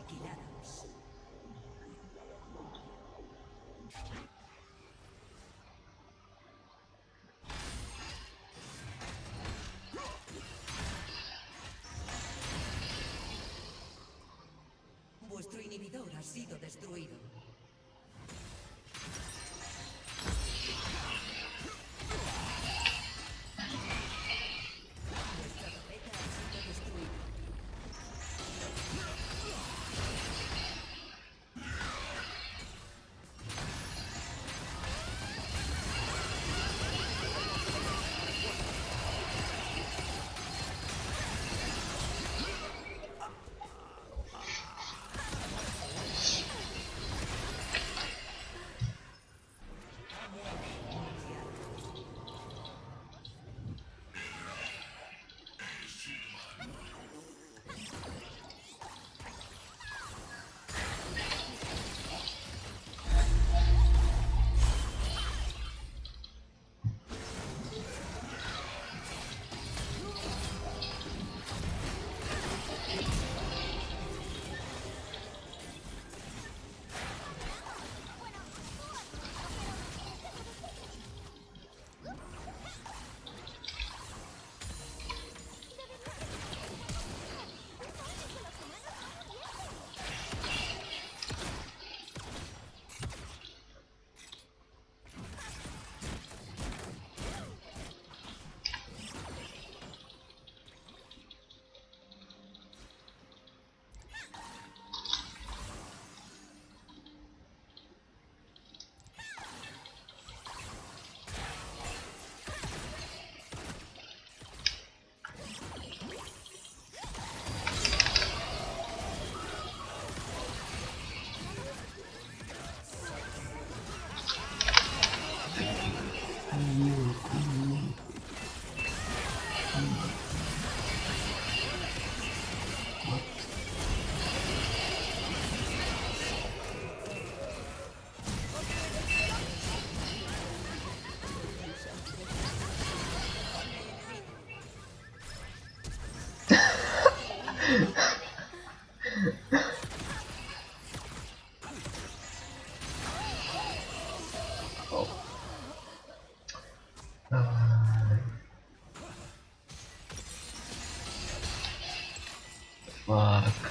aniquilados. Vuestro inhibidor ha sido destruido. Vuestra torreta ha sido destruida. Fuck.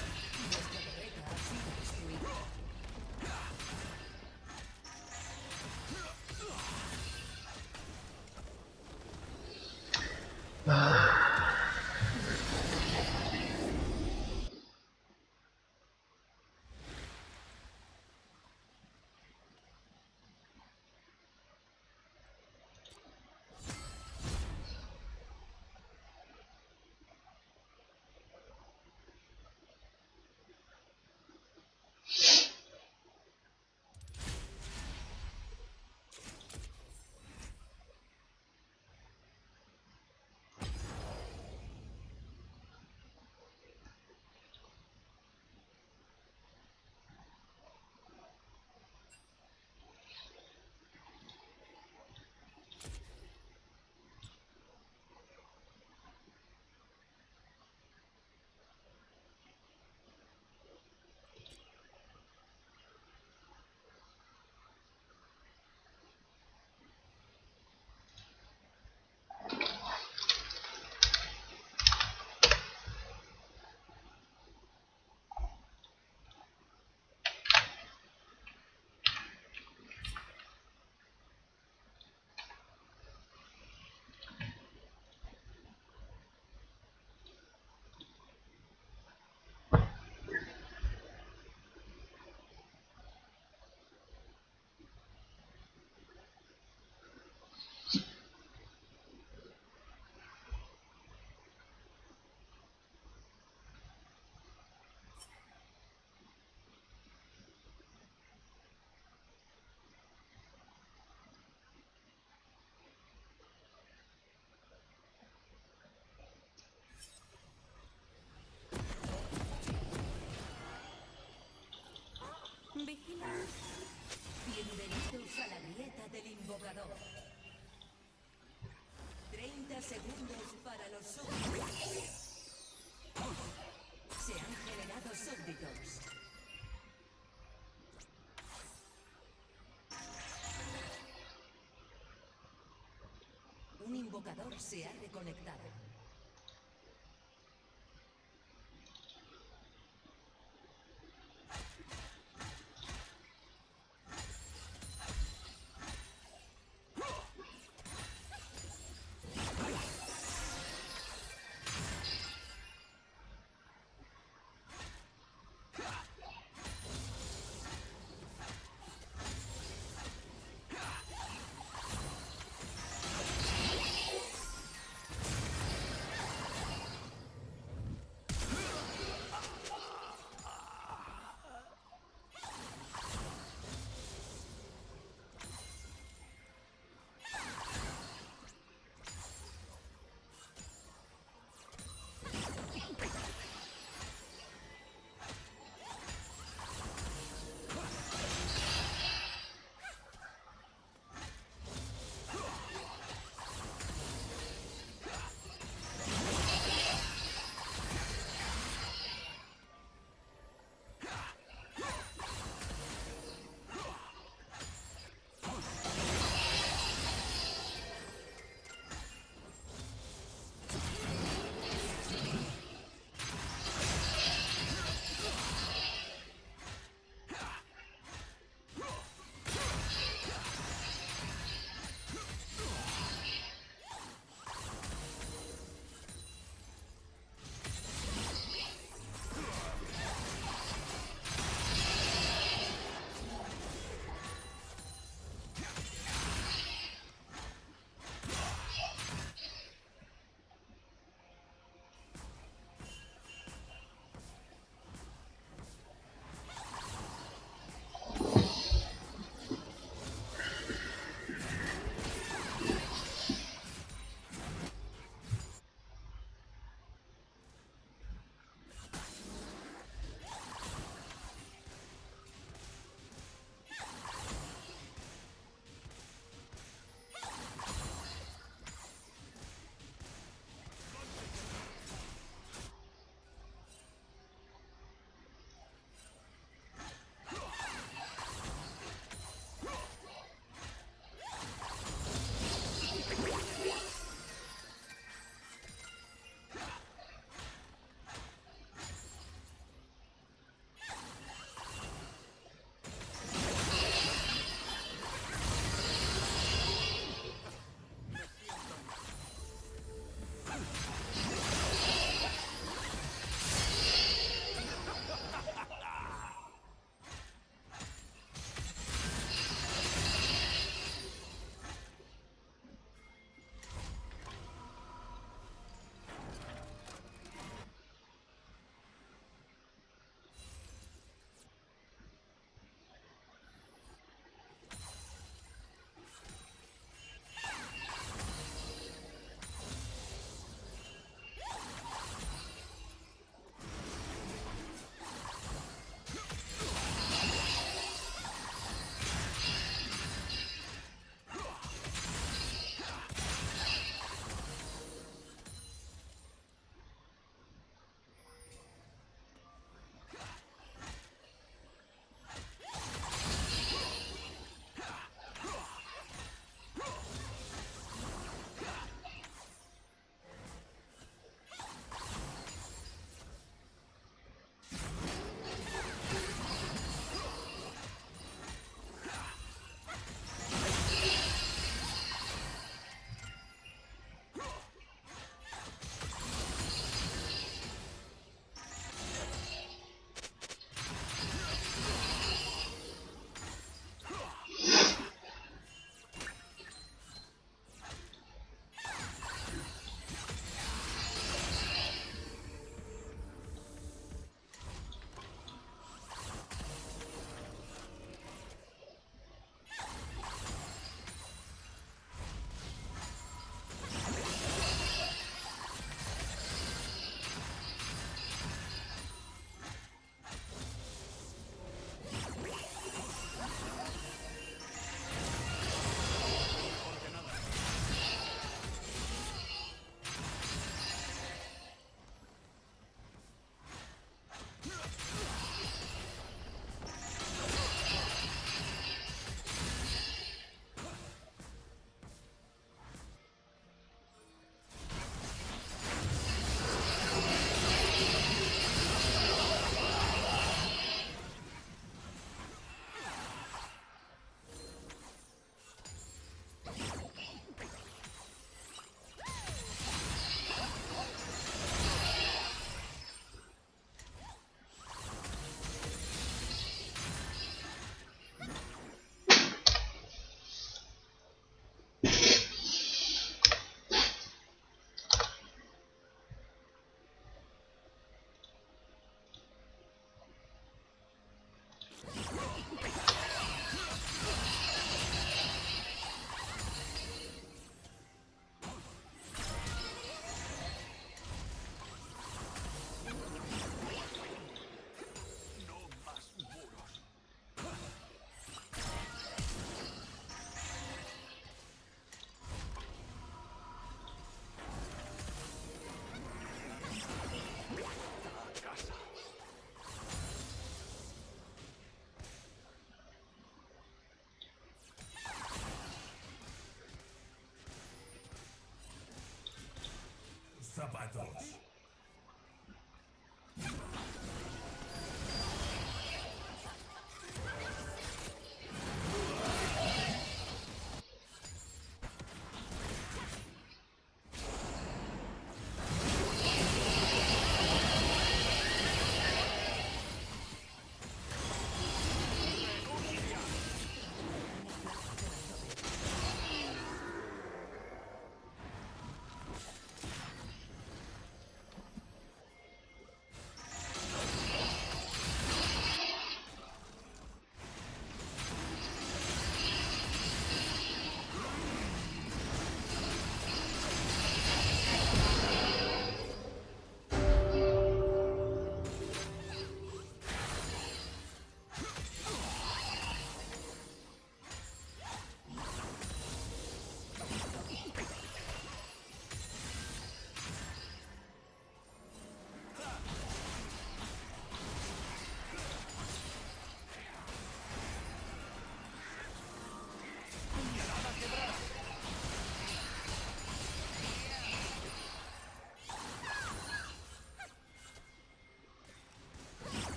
Vigilaos. Bienvenidos a la grieta del invocador. 30 segundos para los súbditos. Se han generado súbditos. invocador se ha reconectado.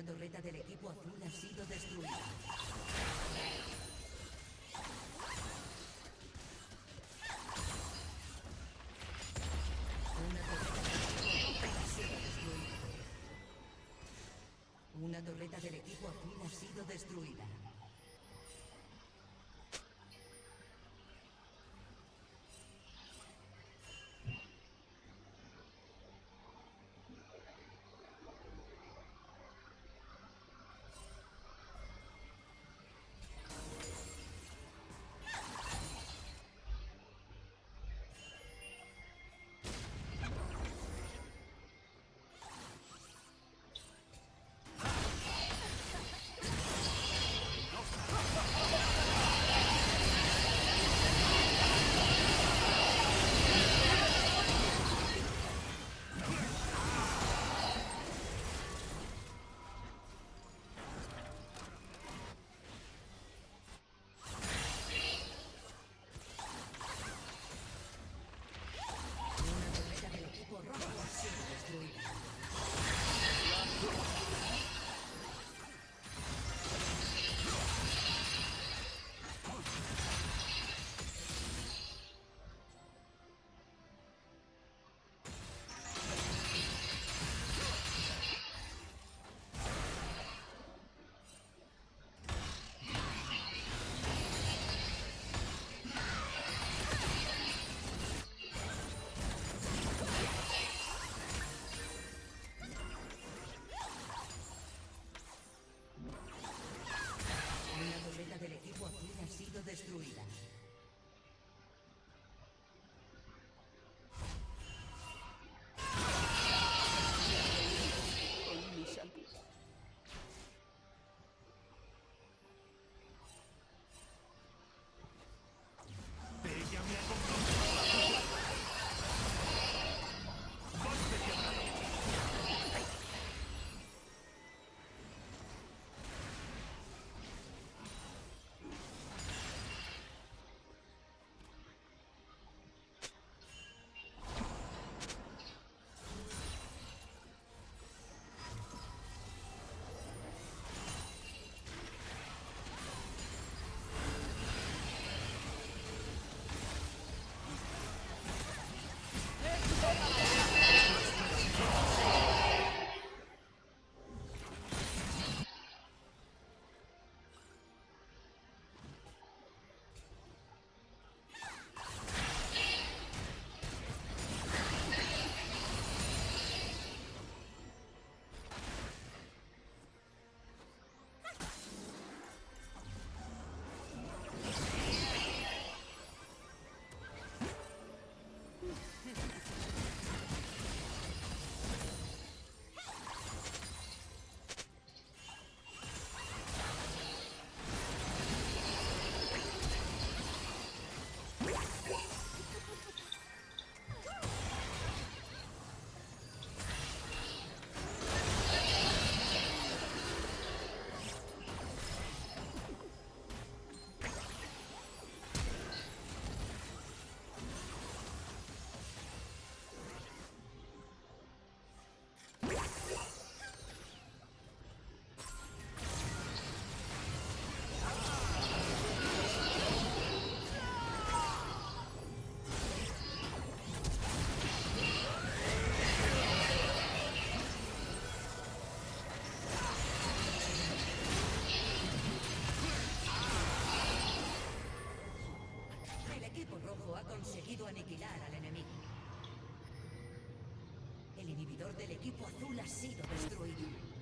torreta del equipo azul ha sido destruida. Una torreta del equipo azul ha sido destruida. Destruida. conseguido aniquilar al enemigo. El inhibidor del equipo azul ha sido destruido.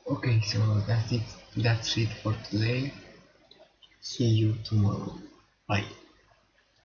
Okay, so that's it for today. See you tomorrow. Bye.